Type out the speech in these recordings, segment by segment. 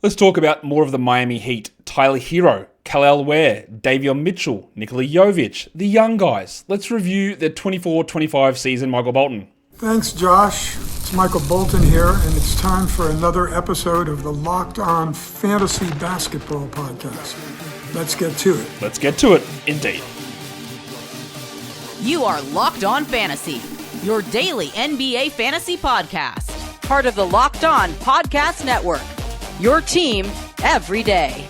Let's talk about more of the Miami Heat. Tyler Herro, Kel'el Ware, Davion Mitchell, Nikola Jovic, the young guys. Let's review the 24-25 season, Michael Bolton. Thanks, Josh. It's Michael Bolton here, and it's time for another episode of the Locked On Fantasy Basketball Podcast. Let's get to it. Let's get to it, indeed. You are Locked On Fantasy, your daily NBA fantasy podcast. Part of the Locked On Podcast Network. Your team every day.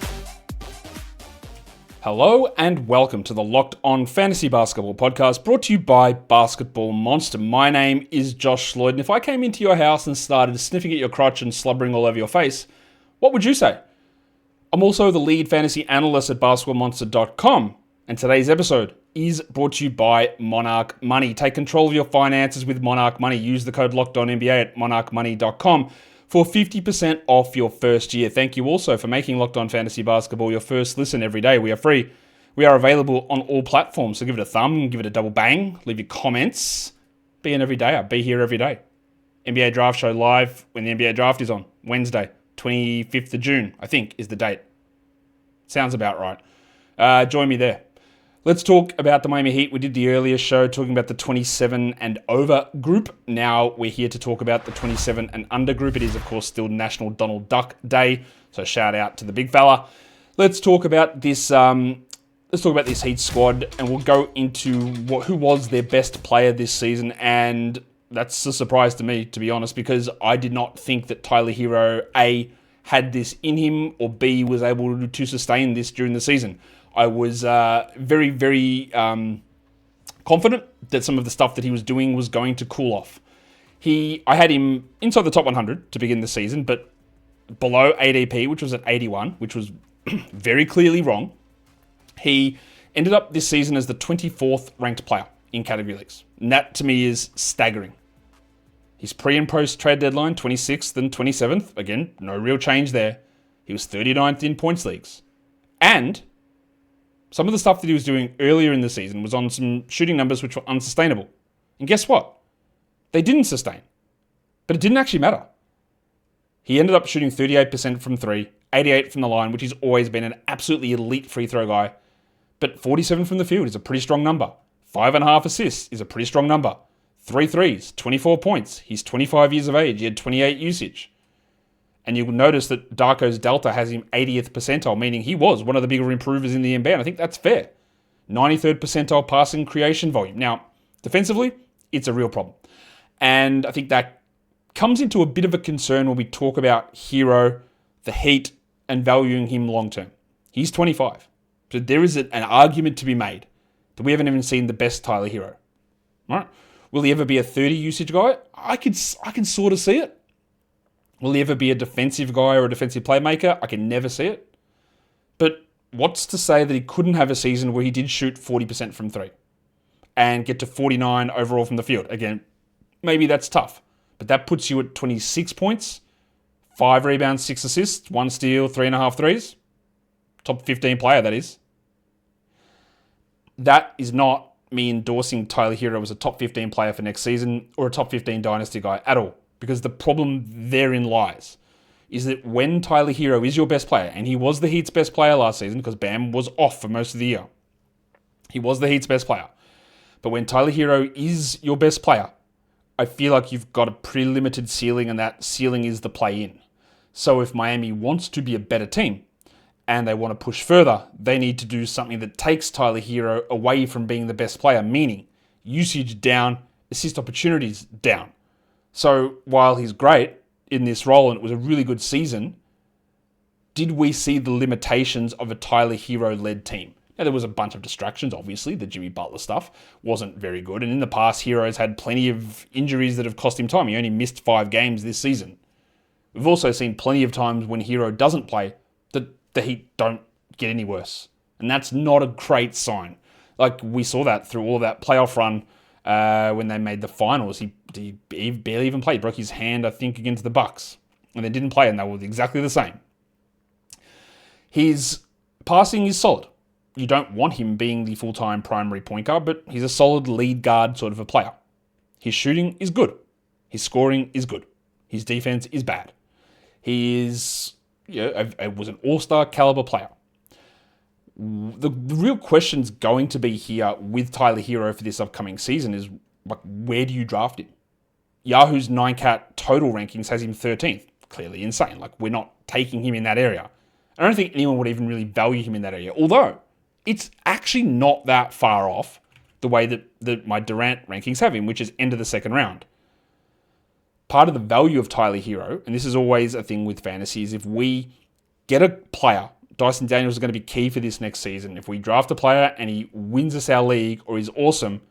Hello and welcome to the Locked On Fantasy Basketball Podcast, brought to you by Basketball Monster. My name is Josh Lloyd, and if I came into your house and started sniffing at your crotch and slobbering all over your face, what would you say? I'm also the lead fantasy analyst at basketballmonster.com, and today's episode is brought to you by Monarch Money. Take control of your finances with Monarch Money. Use the code LOCKEDONNBA at monarchmoney.com for 50% off your first year. Thank you also for making Locked On Fantasy Basketball your first listen every day. We are free. We are available on all platforms, so give it a thumb, give it a double bang, leave your comments. Be an everydayer. Be here every day. NBA Draft Show live when the NBA Draft is on. Wednesday, 25th of June, I think, is the date. Sounds about right. Join me there. Let's talk about the Miami Heat. We did the earlier show talking about the 27 and over group. Now we're here to talk about the 27 and under group. It is, of course, still National Donald Duck Day, so shout out to the big fella. Let's talk about this. Let's talk about this Heat squad, and we'll go into who was their best player this season. And that's a surprise to me, to be honest, because I did not think that Tyler Herro A had this in him, or B was able to sustain this during the season. I was very, very confident that some of the stuff that he was doing was going to cool off. I had him inside the top 100 to begin the season, but below ADP, which was at 81, which was very clearly wrong. He ended up this season as the 24th ranked player in category leagues. And that, to me, is staggering. His pre- and post-trade deadline, 26th and 27th. Again, no real change there. He was 39th in points leagues. And some of the stuff that he was doing earlier in the season was on some shooting numbers which were unsustainable. And guess what? They didn't sustain. But it didn't actually matter. He ended up shooting 38% from three, 88% from the line, which he's always been an absolutely elite free throw guy. But 47% from the field is a pretty strong number. 5.5 assists is a pretty strong number. 3 threes, 24 points. He's 25 years of age. He had 28 usage. And you'll notice that Darko's Delta has him 80th percentile, meaning he was one of the bigger improvers in the NBA, and I think that's fair. 93rd percentile passing creation volume. Now, defensively, it's a real problem. And I think that comes into a bit of a concern when we talk about Herro, the Heat, and valuing him long-term. He's 25. So there is an argument to be made that we haven't even seen the best Tyler Herro. All right? Will he ever be a 30 usage guy? I can sort of see it. Will he ever be a defensive guy or a defensive playmaker? I can never see it. But what's to say that he couldn't have a season where he did shoot 40% from three and get to 49 overall from the field? Again, maybe that's tough, but that puts you at 26 points, 5 rebounds, 6 assists, 1 steal, 3.5 threes. Top 15 player, that is. That is not me endorsing Tyler Herro as a top 15 player for next season or a top 15 dynasty guy at all. Because the problem therein lies is that when Tyler Herro is your best player, and he was the Heat's best player last season because Bam was off for most of the year. He was the Heat's best player. But when Tyler Herro is your best player, I feel like you've got a pretty limited ceiling, and that ceiling is the play-in. So if Miami wants to be a better team, and they want to push further, they need to do something that takes Tyler Herro away from being the best player, meaning usage down, assist opportunities down. So while he's great in this role and it was a really good season, did we see the limitations of a Tyler Herro-led team? Now, there was a bunch of distractions, obviously. The Jimmy Butler stuff wasn't very good. And in the past, Herro's had plenty of injuries that have cost him time. He only missed 5 games this season. We've also seen plenty of times when Herro doesn't play that the Heat don't get any worse. And that's not a great sign. Like, we saw that through all of that playoff run when they made the finals. He barely even played. He broke his hand, I think, against the Bucks. And they didn't play, and they were exactly the same. His passing is solid. You don't want him being the full-time primary point guard, but he's a solid lead guard sort of a player. His shooting is good. His scoring is good. His defense is bad. He is was an all-star caliber player. The real question's going to be here with Tyler Herro for this upcoming season is, like, where do you draft him? Yahoo's 9cat total rankings has him 13th. Clearly insane. Like, we're not taking him in that area. I don't think anyone would even really value him in that area. Although, it's actually not that far off the way that my Durant rankings have him, which is end of the second round. Part of the value of Tyler Herro, and this is always a thing with fantasy, is if we get a player, Dyson Daniels is going to be key for this next season. If we draft a player and he wins us our league or he's awesome,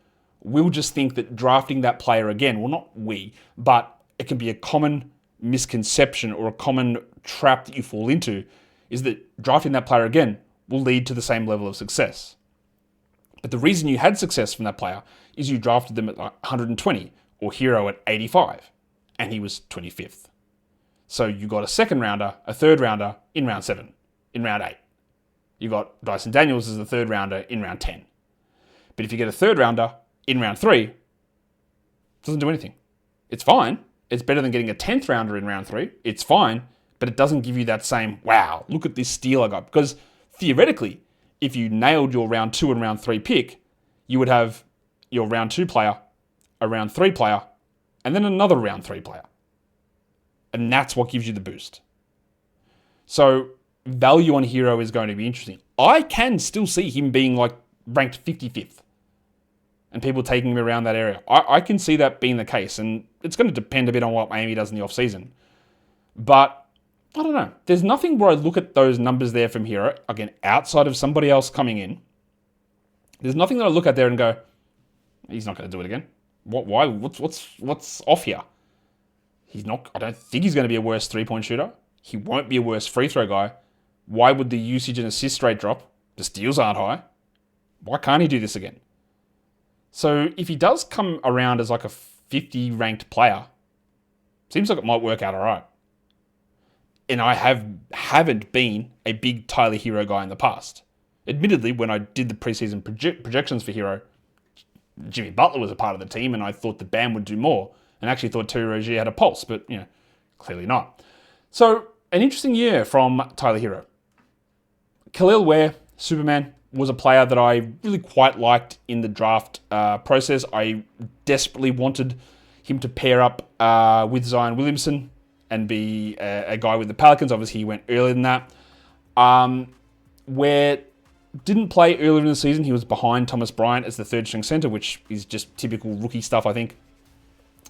we'll just think that drafting that player again, well, not we, but it can be a common misconception or a common trap that you fall into, is that drafting that player again will lead to the same level of success. But the reason you had success from that player is you drafted them at 120 or Herro at 85, and he was 25th. So you got a second rounder, a third rounder in round 7, in round 8. You got Dyson Daniels as the third rounder in round 10. But if you get a third rounder in round 3, it doesn't do anything. It's fine. It's better than getting a 10th rounder in round 3. It's fine, but it doesn't give you that same, wow, look at this steal I got. Because theoretically, if you nailed your round 2 and round 3 pick, you would have your round 2 player, a round 3 player, and then another round 3 player. And that's what gives you the boost. So value on Herro is going to be interesting. I can still see him being like ranked 55th and people taking him around that area. I can see that being the case, and it's going to depend a bit on what Miami does in the offseason. But I don't know. There's nothing where I look at those numbers there from Herro, again, outside of somebody else coming in. There's nothing that I look at there and go, he's not going to do it again. Why? What's off here? He's not. I don't think he's going to be a worse 3-point shooter. He won't be a worse free throw guy. Why would the usage and assist rate drop? The steals aren't high. Why can't he do this again? So if he does come around as like a 50 ranked player, seems like it might work out all right. And I haven't been a big Tyler Herro guy in the past. Admittedly, when I did the preseason projections for Herro, Jimmy Butler was a part of the team, and I thought the Bam would do more, and actually thought Terry Rozier had a pulse, but clearly not. So an interesting year from Tyler Herro. Kel'el Ware, Superman, was a player that I really quite liked in the draft process. I desperately wanted him to pair up with Zion Williamson and be a guy with the Pelicans. Obviously, he went earlier than that. Ware didn't play earlier in the season. He was behind Thomas Bryant as the third-string center, which is just typical rookie stuff, I think.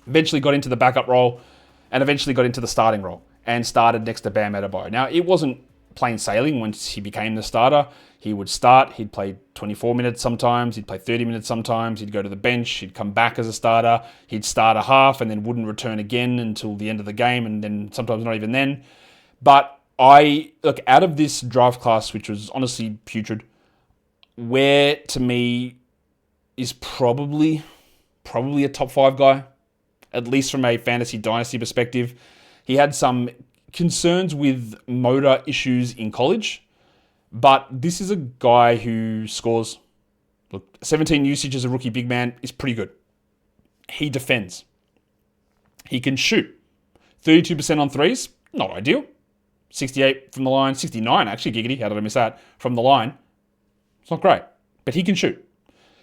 Eventually got into the backup role and eventually got into the starting role and started next to Bam Adebayo. Now, it wasn't plain sailing once he became the starter. He would start, he'd play 24 minutes sometimes, he'd play 30 minutes sometimes, he'd go to the bench, he'd come back as a starter, he'd start a half and then wouldn't return again until the end of the game, and then sometimes not even then. But out of this draft class, which was honestly putrid, Ware to me is probably a top 5 guy, at least from a fantasy dynasty perspective. He had some concerns with motor issues in college, but this is a guy who scores. Look, 17 usage as a rookie big man is pretty good. He defends. He can shoot. 32% on threes, not ideal. 68 from the line, 69 actually, giggity, how did I miss that? From the line, it's not great, but he can shoot.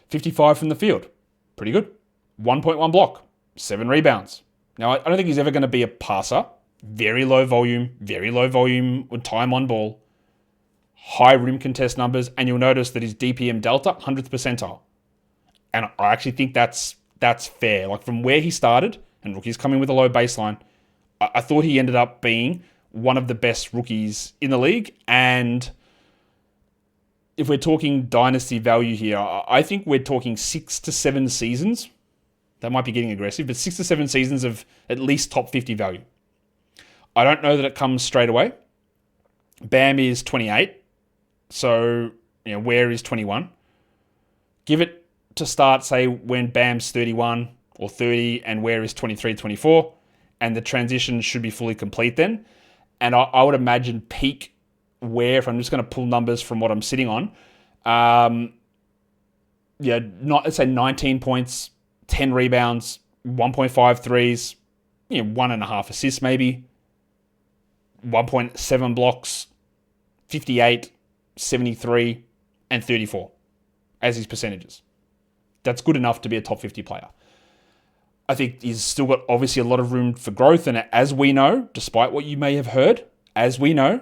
55 from the field, pretty good. 1.1 block, 7 rebounds. Now, I don't think he's ever going to be a passer. Very low volume with time on ball. High rim contest numbers, and you'll notice that his DPM delta, 100th percentile. And I actually think that's fair. Like, from where he started, and rookies coming with a low baseline, I thought he ended up being one of the best rookies in the league. And if we're talking dynasty value here, I think we're talking 6 to 7 seasons. That might be getting aggressive, but 6 to 7 seasons of at least top 50 value. I don't know that it comes straight away. Bam is 28. So, Ware is 21. Give it to start, say, when Bam's 31 or 30 and Ware is 23, 24, and the transition should be fully complete then. And I would imagine peak Ware, if I'm just going to pull numbers from what I'm sitting on, let's say 19 points, 10 rebounds, 1.5 threes, 1.5 assists maybe. 1.7 blocks, 58, 73, and 34 as his percentages. That's good enough to be a top 50 player. I think he's still got obviously a lot of room for growth. And as we know, despite what you may have heard, as we know,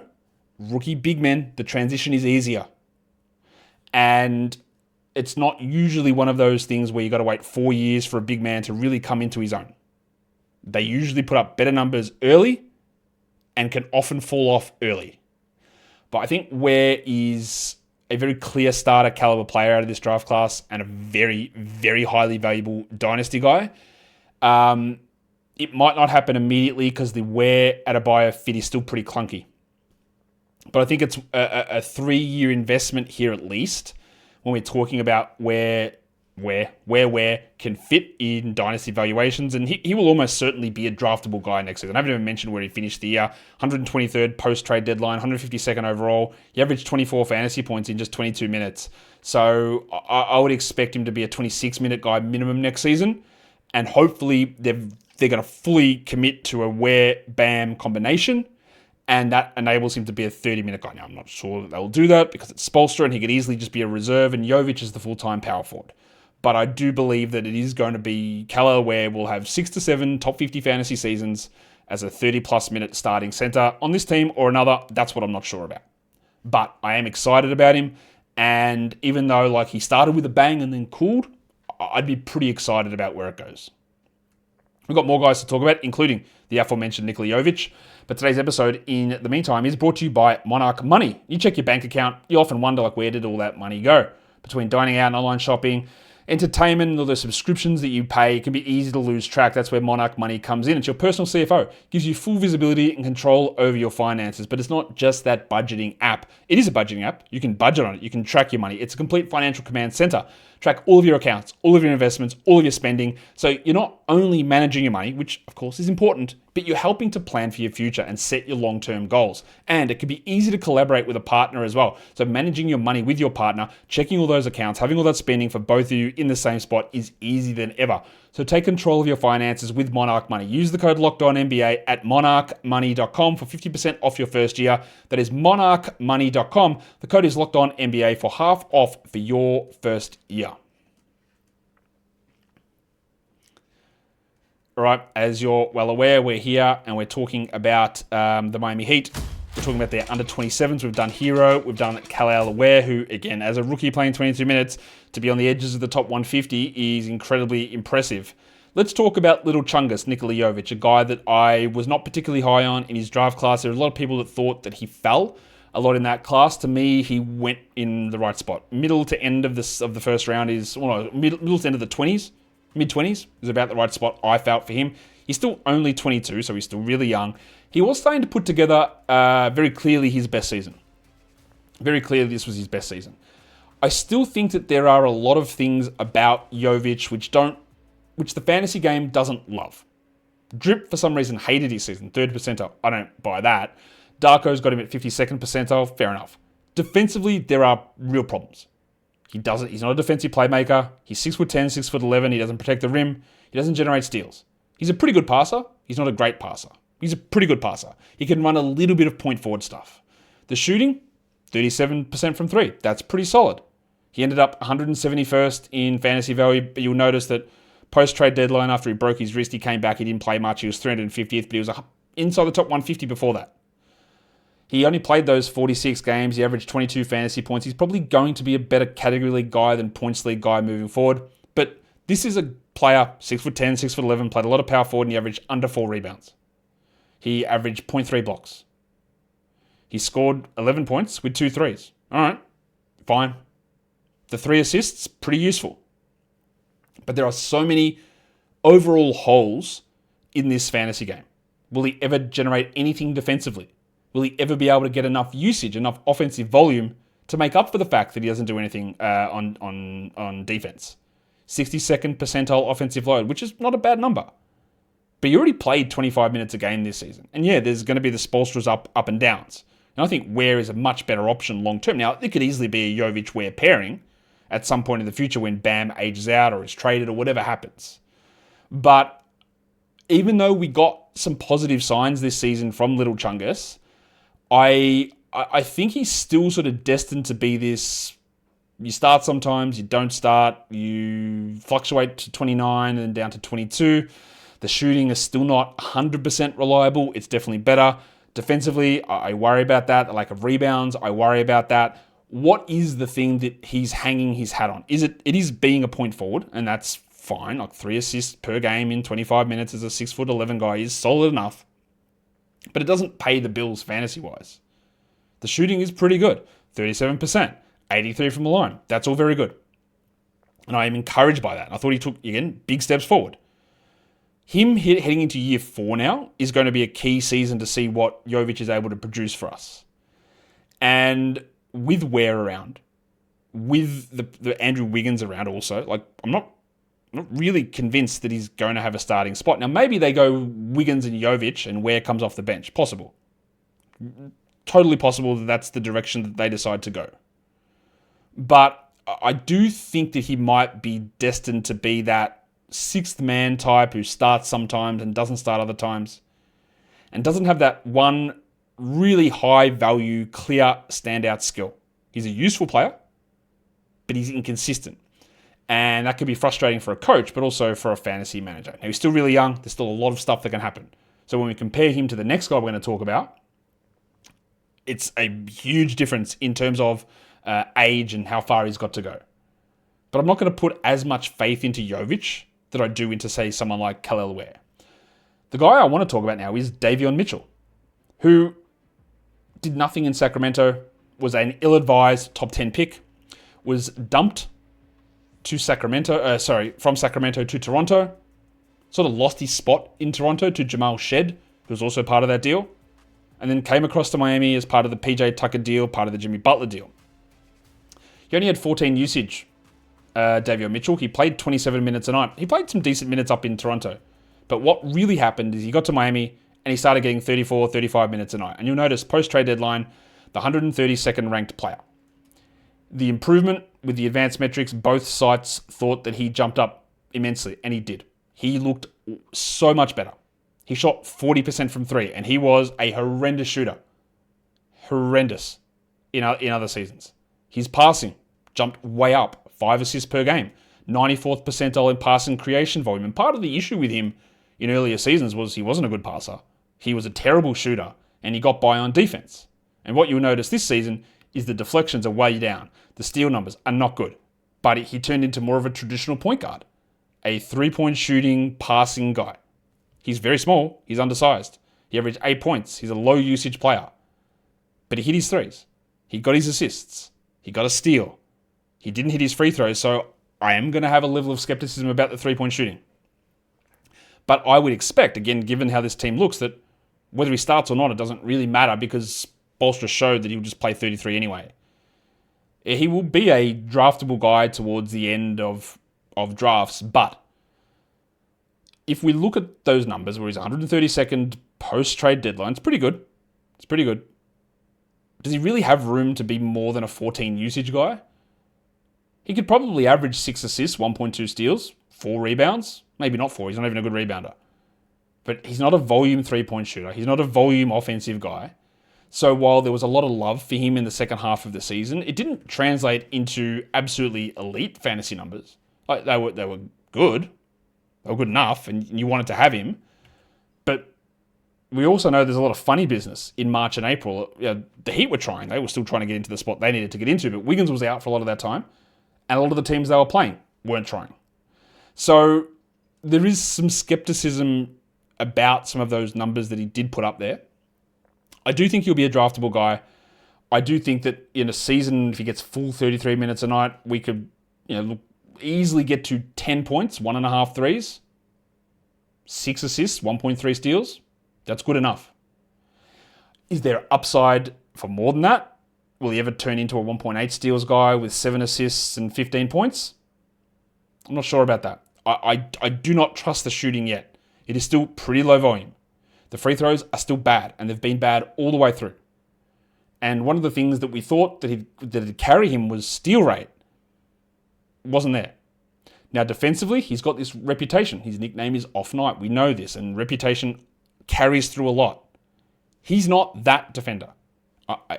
rookie big men, the transition is easier. And it's not usually one of those things where you got to wait 4 years for a big man to really come into his own. They usually put up better numbers early and can often fall off early. But I think Ware is a very clear starter caliber player out of this draft class and a very, very highly valuable dynasty guy. It might not happen immediately because the Ware Adebayo fit is still pretty clunky. But I think it's a 3-year investment here at least when we're talking about where can fit in dynasty valuations. And he will almost certainly be a draftable guy next season. I haven't even mentioned where he finished the year. 123rd post-trade deadline, 152nd overall. He averaged 24 fantasy points in just 22 minutes. So I would expect him to be a 26-minute guy minimum next season. And hopefully they're going to fully commit to a Ware-Bam combination. And that enables him to be a 30-minute guy. Now, I'm not sure that they'll do that because it's Spoelstra and he could easily just be a reserve and Jovic is the full-time power forward. But I do believe that it is going to be Kel'el Ware will have 6 to 7 top 50 fantasy seasons as a 30-plus minute starting center on this team or another. That's what I'm not sure about. But I am excited about him. And even though he started with a bang and then cooled, I'd be pretty excited about where it goes. We've got more guys to talk about, including the aforementioned Nikola Jovic. But today's episode, in the meantime, is brought to you by Monarch Money. You check your bank account, you often wonder, where did all that money go? Between dining out and online shopping, entertainment, and all the subscriptions that you pay, it can be easy to lose track. That's where Monarch Money comes in. It's your personal CFO. It gives you full visibility and control over your finances. But it's not just that budgeting app. It is a budgeting app. You can budget on it. You can track your money. It's a complete financial command center. Track all of your accounts, all of your investments, all of your spending. So you're not only managing your money, which of course is important, but you're helping to plan for your future and set your long-term goals. And it can be easy to collaborate with a partner as well. So managing your money with your partner, checking all those accounts, having all that spending for both of you in the same spot is easier than ever. So take control of your finances with Monarch Money. Use the code LOCKEDONNBA at monarchmoney.com for 50% off your first year. That is monarchmoney.com. The code is LOCKEDONNBA for half off for your first year. All right, as you're well aware, we're here and we're talking about the Miami Heat. We're talking about their under 27s. We've done Herro. We've done Kel'el Ware, who, again, as a rookie playing 22 minutes, to be on the edges of the top 150 is incredibly impressive. Let's talk about Little Chungus, Nikola Jovic, a guy that I was not particularly high on in his draft class. There were a lot of people that thought that he fell a lot in that class. To me, he went in the right spot. Middle to end of the first round is, middle to end of the 20s. Mid-20s is about the right spot I felt for him. He's still only 22, so he's still really young. He was starting to put together very clearly his best season. Very clearly this was his best season. I still think that there are a lot of things about Jovic which the fantasy game doesn't love. Drip, for some reason, hated his season. 3rd percentile. I don't buy that. Darko's got him at 52nd percentile. Fair enough. Defensively, there are real problems. He's not a defensive playmaker. He's 6'10", 6'11". He doesn't protect the rim. He doesn't generate steals. He's a pretty good passer. He's not a great passer. He's a pretty good passer. He can run a little bit of point forward stuff. The shooting, 37% from 3. That's pretty solid. He ended up 171st in fantasy value, but you'll notice that post-trade deadline after he broke his wrist, he came back. He didn't play much. He was 350th, but he was inside the top 150 before that. He only played those 46 games. He averaged 22 fantasy points. He's probably going to be a better category league guy than points league guy moving forward. But this is a player, 6'10", 6'11", played a lot of power forward, and he averaged under 4 rebounds. He averaged 0.3 blocks. He scored 11 points with 2 threes. All right, fine. The 3 assists, pretty useful. But there are so many overall holes in this fantasy game. Will he ever generate anything defensively? Will he ever be able to get enough usage, enough offensive volume to make up for the fact that he doesn't do anything on defense? 62nd percentile offensive load, which is not a bad number. But he already played 25 minutes a game this season. And yeah, there's going to be the Spoelstras up and downs. And I think Ware is a much better option long term. Now, it could easily be a Jovic-Ware pairing at some point in the future when Bam ages out or is traded or whatever happens. But even though we got some positive signs this season from Little Chungus, I think he's still sort of destined to be this. You start sometimes, you don't start, you fluctuate to 29 and down to 22. The shooting is still not 100% reliable. It's definitely better. Defensively, I worry about that. The lack of rebounds, I worry about that. What is the thing that he's hanging his hat on? It is being a point forward, and that's fine. Like 3 assists per game in 25 minutes as a 6'11" guy is solid enough. But it doesn't pay the bills fantasy-wise. The shooting is pretty good. 37%. 83 from the line. That's all very good. And I am encouraged by that. I thought he took, again, big steps forward. Him heading into year 4 now is going to be a key season to see what Jovic is able to produce for us. And with Ware around, with the Andrew Wiggins around also, like I'm not really convinced that he's going to have a starting spot. Now, maybe they go Wiggins and Jovic and Ware comes off the bench. Possible. Totally possible that that's the direction that they decide to go. But I do think that he might be destined to be that 6th man type who starts sometimes and doesn't start other times. And doesn't have that one really high value, clear standout skill. He's a useful player, but he's inconsistent. And that could be frustrating for a coach, but also for a fantasy manager. Now, he's still really young. There's still a lot of stuff that can happen. So when we compare him to the next guy we're going to talk about, it's a huge difference in terms of age and how far he's got to go. But I'm not going to put as much faith into Jovic that I do into, say, someone like Kel'el Ware. The guy I want to talk about now is Davion Mitchell, who did nothing in Sacramento, was an ill-advised top 10 pick, was dumped to from Sacramento to Toronto, sort of lost his spot in Toronto to Jamal Shed, who was also part of that deal, and then came across to Miami as part of the PJ Tucker deal, part of the Jimmy Butler deal. He only had 14 usage, Davion Mitchell. He played 27 minutes a night. He played some decent minutes up in Toronto. But what really happened is he got to Miami and he started getting 34, 35 minutes a night. And you'll notice post-trade deadline, the 132nd ranked player. The improvement with the advanced metrics, both sites thought that he jumped up immensely, and he did. He looked so much better. He shot 40% from 3, and he was a horrendous shooter. Horrendous in other seasons. His passing jumped way up, 5 assists per game, 94th percentile in passing creation volume. And part of the issue with him in earlier seasons was he wasn't a good passer. He was a terrible shooter, and he got by on defense. And what you'll notice this season is the deflections are way down. The steal numbers are not good. But he turned into more of a traditional point guard, a 3-point shooting, passing guy. He's very small. He's undersized. He averaged 8 points. He's a low usage player. But he hit his threes. He got his assists. He got a steal. He didn't hit his free throws, so I am going to have a level of skepticism about the 3-point shooting. But I would expect, again, given how this team looks, that whether he starts or not, it doesn't really matter because Bolstra showed that he'll just play 33 anyway. He will be a draftable guy towards the end of drafts, but if we look at those numbers where he's 132nd post-trade deadline, it's pretty good. It's pretty good. Does he really have room to be more than a 14 usage guy? He could probably average 6 assists, 1.2 steals, 4 rebounds. Maybe not 4, he's not even a good rebounder. But he's not a volume 3-point shooter. He's not a volume offensive guy. So while there was a lot of love for him in the second half of the season, it didn't translate into absolutely elite fantasy numbers. Like they were good. They were good enough, and you wanted to have him. But we also know there's a lot of funny business in March and April. The Heat were trying. They were still trying to get into the spot they needed to get into, but Wiggins was out for a lot of that time, and a lot of the teams they were playing weren't trying. So there is some skepticism about some of those numbers that he did put up there. I do think he'll be a draftable guy. I do think that in a season, if he gets full 33 minutes a night, we could easily get to 10 points, 1.5 threes, 6 assists, 1.3 steals. That's good enough. Is there upside for more than that? Will he ever turn into a 1.8 steals guy with 7 assists and 15 points? I'm not sure about that. I do not trust the shooting yet. It is still pretty low volume. The free throws are still bad, and they've been bad all the way through. And one of the things that we thought that would carry him was steal rate. Wasn't there. Now, defensively, he's got this reputation. His nickname is Off Night. We know this, and reputation carries through a lot. He's not that defender.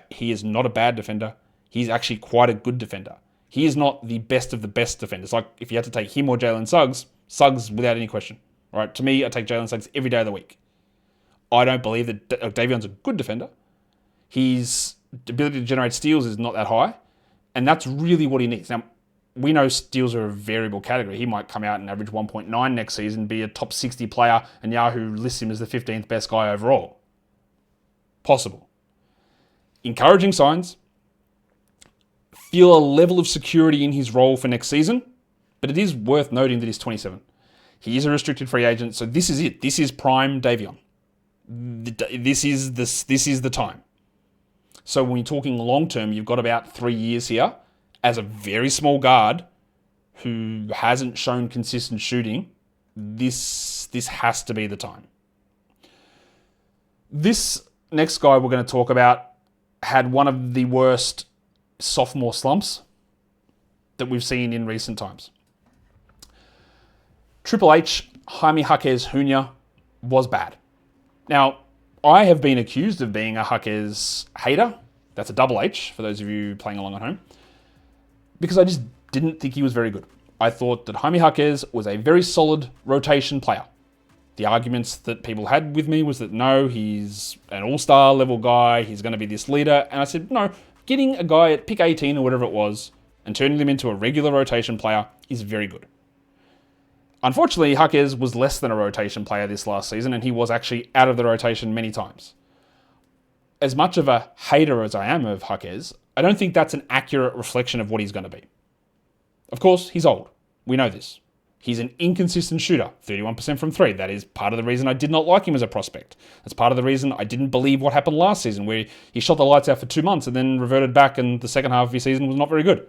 He is not a bad defender. He's actually quite a good defender. He is not the best of the best defenders. Like, if you had to take him or Jalen Suggs without any question. Right? To me, I take Jalen Suggs every day of the week. I don't believe that Davion's a good defender. His ability to generate steals is not that high, and that's really what he needs. Now, we know steals are a variable category. He might come out and average 1.9 next season, be a top 60 player, and Yahoo lists him as the 15th best guy overall. Possible. Encouraging signs. Feel a level of security in his role for next season, but it is worth noting that he's 27. He is a restricted free agent, so this is it. This is prime Davion. This is the time. So when you're talking long term, you've got about 3 years here as a very small guard who hasn't shown consistent shooting. This has to be the time. This next guy we're going to talk about had one of the worst sophomore slumps that we've seen in recent times. Triple H, Jaime Jaquez Jr. was bad. Now, I have been accused of being a Jaquez hater. That's a double H for those of you playing along at home. Because I just didn't think he was very good. I thought that Jaime Jaquez was a very solid rotation player. The arguments that people had with me was that no, he's an all-star level guy, he's going to be this leader. And I said, no, getting a guy at pick 18 or whatever it was and turning them into a regular rotation player is very good. Unfortunately, Jaquez was less than a rotation player this last season, and he was actually out of the rotation many times. As much of a hater as I am of Jaquez, I don't think that's an accurate reflection of what he's going to be. Of course, he's old. We know this. He's an inconsistent shooter, 31% from three. That is part of the reason I did not like him as a prospect. That's part of the reason I didn't believe what happened last season, where he shot the lights out for 2 months and then reverted back, and the second half of his season was not very good.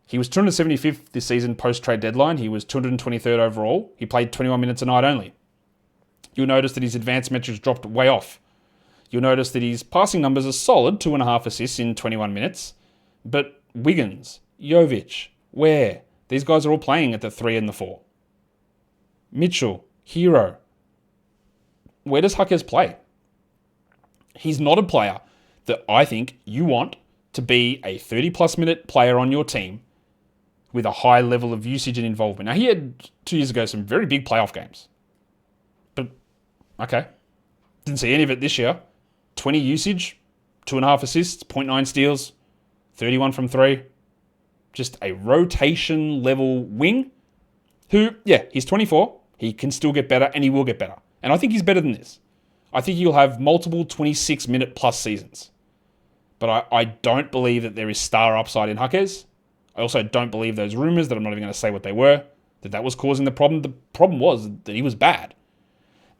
He was 275th this season post-trade deadline. He was 223rd overall. He played 21 minutes a night only. You'll notice that his advanced metrics dropped way off. You'll notice that his passing numbers are solid, 2.5 assists in 21 minutes. But Wiggins, Jovic, Ware, these guys are all playing at the 3 and the 4. Mitchell, Herro. Where does Jaquez play? He's not a player that I think you want to be a 30-plus minute player on your team with a high level of usage and involvement. Now, he had 2 years ago some very big playoff games. But, okay. Didn't see any of it this year. 20 usage, 2.5 assists, 0.9 steals, 31 from 3. Just a rotation level wing who, yeah, he's 24. He can still get better, and he will get better. And I think he's better than this. I think he'll have multiple 26-minute plus seasons. But I don't believe that there is star upside in Jaquez. I also don't believe those rumors that I'm not even going to say what they were, that was causing the problem. The problem was that he was bad.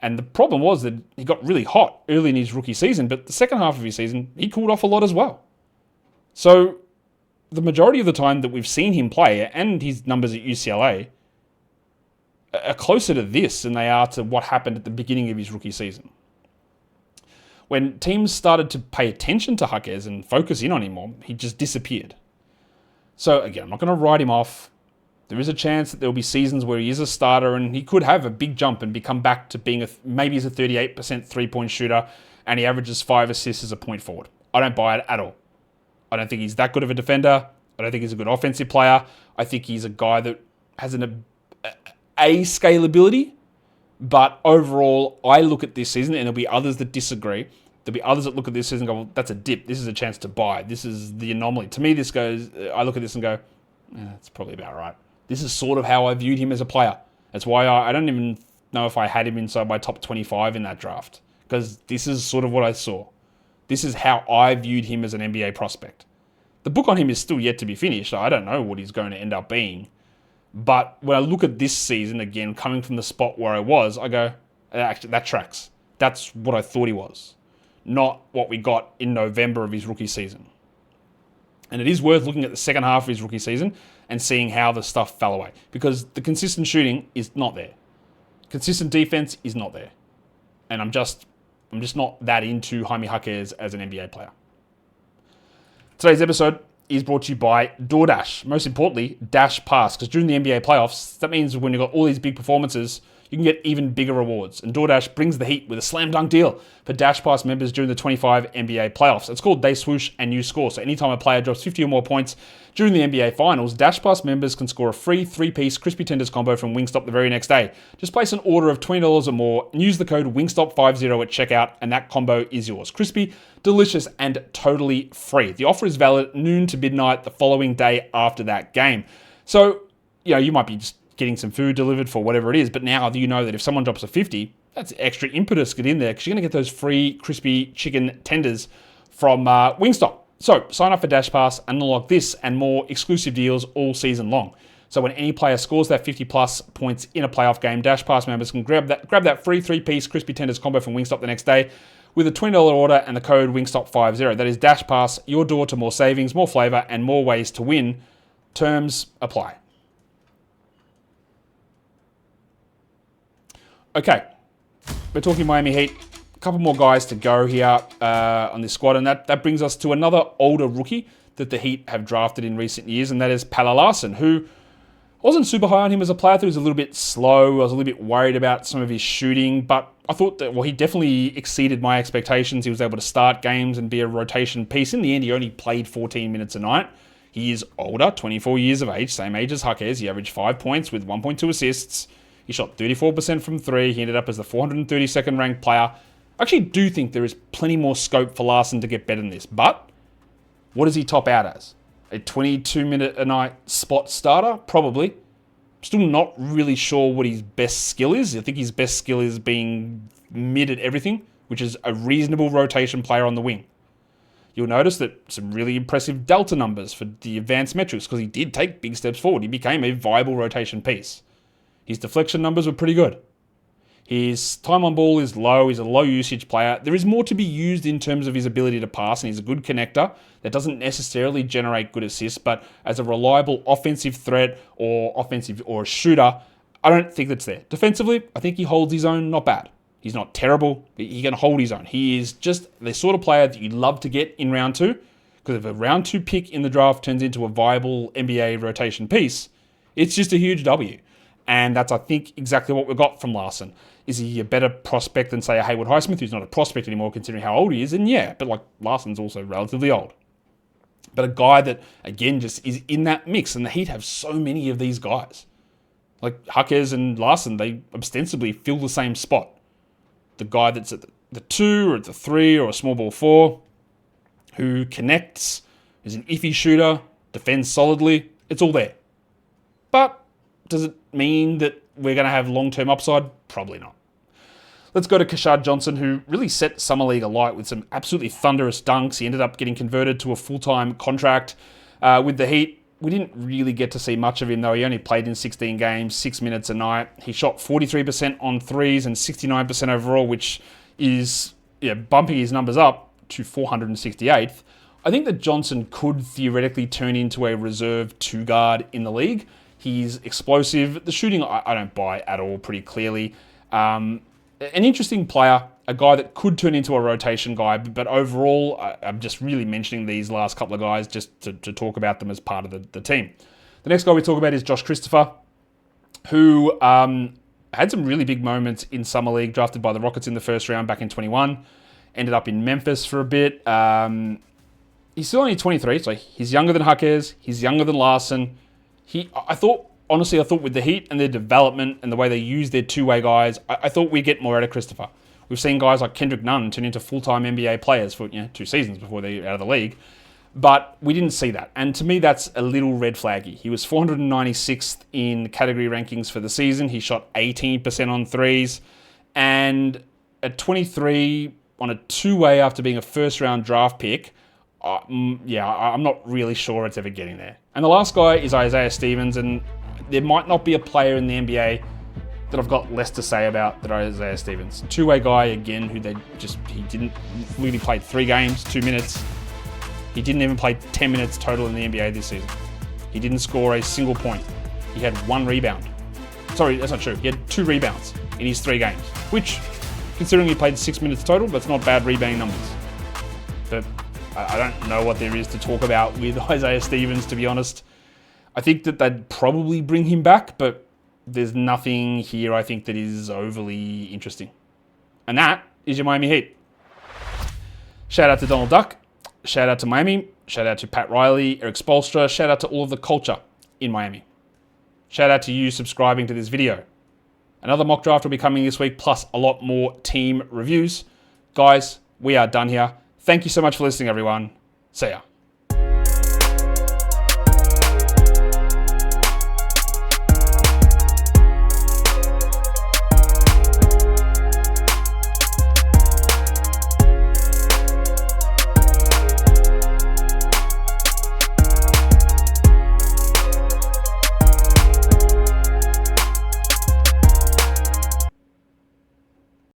And the problem was that he got really hot early in his rookie season, but the second half of his season, he cooled off a lot as well. So the majority of the time that we've seen him play, and his numbers at UCLA, are closer to this than they are to what happened at the beginning of his rookie season. When teams started to pay attention to Jaquez and focus in on him more, he just disappeared. So again, I'm not going to write him off. There is a chance that there will be seasons where he is a starter and he could have a big jump and become back to being maybe he's a 38% three-point shooter and he averages 5 assists as a point forward. I don't buy it at all. I don't think he's that good of a defender. I don't think he's a good offensive player. I think he's a guy that has a scalability. But overall, I look at this season, and there'll be others that disagree. There'll be others that look at this season and go, well, that's a dip. This is a chance to buy. This is the anomaly. To me, I look at this and go, that's probably about right. This is sort of how I viewed him as a player. That's why I don't even know if I had him inside my top 25 in that draft. Because this is sort of what I saw. This is how I viewed him as an NBA prospect. The book on him is still yet to be finished. So I don't know what he's going to end up being. But when I look at this season, again, coming from the spot where I was, I go, actually, that tracks. That's what I thought he was. Not what we got in November of his rookie season. And it is worth looking at the second half of his rookie season and seeing how the stuff fell away. Because the consistent shooting is not there. Consistent defense is not there. And I'm just not that into Jaime Jaquez as an NBA player. Today's episode is brought to you by DoorDash. Most importantly, Dash Pass. Because during the NBA playoffs, that means when you've got all these big performances, you can get even bigger rewards. And DoorDash brings the heat with a slam dunk deal for Dash Pass members during the 25 NBA playoffs. It's called They Swoosh and You Score. So anytime a player drops 50 or more points during the NBA Finals, Dash Pass members can score a free 3-piece crispy tenders combo from Wingstop the very next day. Just place an order of $20 or more and use the code WINGSTOP50 at checkout, and that combo is yours. Crispy, delicious, and totally free. The offer is valid noon to midnight the following day after that game. So, you might be just getting some food delivered for whatever it is, but now you know that if someone drops a 50, that's extra impetus to get in there because you're going to get those free crispy chicken tenders from Wingstop. So sign up for Dash Pass and unlock this and more exclusive deals all season long. So when any player scores that 50 plus points in a playoff game, Dash Pass members can grab that free 3-piece crispy tenders combo from Wingstop the next day with a $20 order and the code WINGSTOP50. That is Dash Pass, your door to more savings, more flavor, and more ways to win. Terms apply. Okay, we're talking Miami Heat. A couple more guys to go here on this squad, and that brings us to another older rookie that the Heat have drafted in recent years, and that is Pelle Larsson, who wasn't super high on him as a player. I thought he was a little bit slow. I was a little bit worried about some of his shooting, but I thought that, he definitely exceeded my expectations. He was able to start games and be a rotation piece. In the end, he only played 14 minutes a night. He is older, 24 years of age, same age as Jaquez. He averaged 5 points with 1.2 assists. He shot 34% from 3. He ended up as the 432nd ranked player. I actually do think there is plenty more scope for Larsson to get better than this. But what does he top out as? A 22-minute-a-night spot starter? Probably. Still not really sure what his best skill is. I think his best skill is being mid at everything, which is a reasonable rotation player on the wing. You'll notice that some really impressive delta numbers for the advanced metrics because he did take big steps forward. He became a viable rotation piece. His deflection numbers were pretty good. His time on ball is low. He's a low usage player. There is more to be used in terms of his ability to pass, and he's a good connector that doesn't necessarily generate good assists, but as a reliable offensive threat or a shooter, I don't think that's there. Defensively, I think he holds his own not bad. He's not terrible. He can hold his own. He is just the sort of player that you'd love to get in round 2, because if a round 2 pick in the draft turns into a viable NBA rotation piece, it's just a huge W. And that's, I think, exactly what we got from Larsson. Is he a better prospect than, say, a Haywood Highsmith, who's not a prospect anymore considering how old he is? And yeah, but Larsson's also relatively old. But a guy that, again, just is in that mix. And the Heat have so many of these guys. Like Jaquez and Larsson, they ostensibly fill the same spot. The guy that's at the 2 or at the 3 or a small ball 4, who connects, is an iffy shooter, defends solidly, it's all there. But does it mean that we're going to have long-term upside? Probably not. Let's go to Keshad Johnson, who really set Summer League alight with some absolutely thunderous dunks. He ended up getting converted to a full-time contract with the Heat. We didn't really get to see much of him, though. He only played in 16 games, 6 minutes a night. He shot 43% on threes and 69% overall, which is bumping his numbers up to 468th. I think that Johnson could theoretically turn into a reserve 2-guard in the league. He's explosive. The shooting, I don't buy at all, pretty clearly. An interesting player, a guy that could turn into a rotation guy, but overall, I'm just really mentioning these last couple of guys just to talk about them as part of the team. The next guy we talk about is Josh Christopher, who had some really big moments in Summer League, drafted by the Rockets in the first round back in 21, ended up in Memphis for a bit. He's still only 23, so he's younger than Jaquez, he's younger than Larsson. I thought with the Heat and their development and the way they use their two-way guys, I thought we'd get more out of Christopher. We've seen guys like Kendrick Nunn turn into full-time NBA players for 2 seasons before they're out of the league, but we didn't see that. And to me, that's a little red flaggy. He was 496th in category rankings for the season. He shot 18% on threes, and at 23 on a two-way after being a first-round draft pick, I'm not really sure it's ever getting there. And the last guy is Isaiah Stevens, and there might not be a player in the NBA that I've got less to say about than Isaiah Stevens. Two-way guy, again, he didn't really play 3 games, 2 minutes. He didn't even play 10 minutes total in the NBA this season. He didn't score a single point. He had 1 rebound. Sorry, that's not true. He had 2 rebounds in his 3 games, which, considering he played 6 minutes total, that's not bad rebounding numbers. But I don't know what there is to talk about with Isaiah Stevens, to be honest. I think that they'd probably bring him back, but there's nothing here I think that is overly interesting. And that is your Miami Heat. Shout out to Donald Duck. Shout out to Miami. Shout out to Pat Riley, Eric Spoelstra. Shout out to all of the culture in Miami. Shout out to you subscribing to this video. Another mock draft will be coming this week, plus a lot more team reviews. Guys, we are done here. Thank you so much for listening, everyone. See ya.